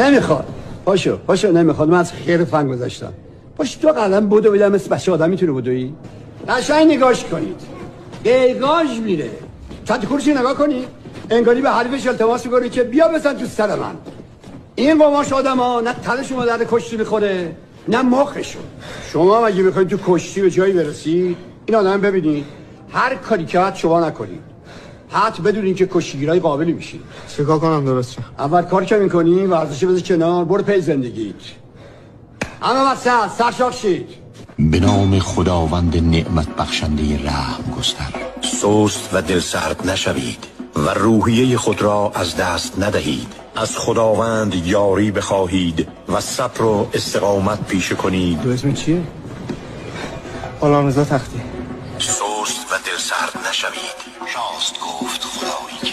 نمیخواد. پاشو نمیخواد. من از خیر فن گذاشتم. باش تو قلم بدو ببینم مثل بچه آدم میتونه بدوی؟ قشنگ نگاش کنید. بیگاش میره. چند کورسی نگاه کنید. انگاری به حریفش التماس میکنه که بیا بزن تو سر من. این قماش آدما نه تنشون به درد کشتی میخوره نه مخشون. شما هم اگه بخواید تو کشتی به جایی برسید این آدم ببینید هر کاری که حد شما نکنید. حد بدونین که کشتیگیرای قابلی میشید. چیکار کنم درست شه؟ اول کار که میکنی ورزش بذار کنار، برو پی زندگیت. اما وسط سرشاخ شید. به نام خداوند نعمت بخشنده رحم گستر. سست و دلسرد نشوید و روحیه خود را از دست ندهید. از خداوند یاری بخواهید و صبر و استقامت پیشه کنید. تو اسم چیه؟ غلامرضا تختی. سست و دلسرد نشوید. راست گفت خدایی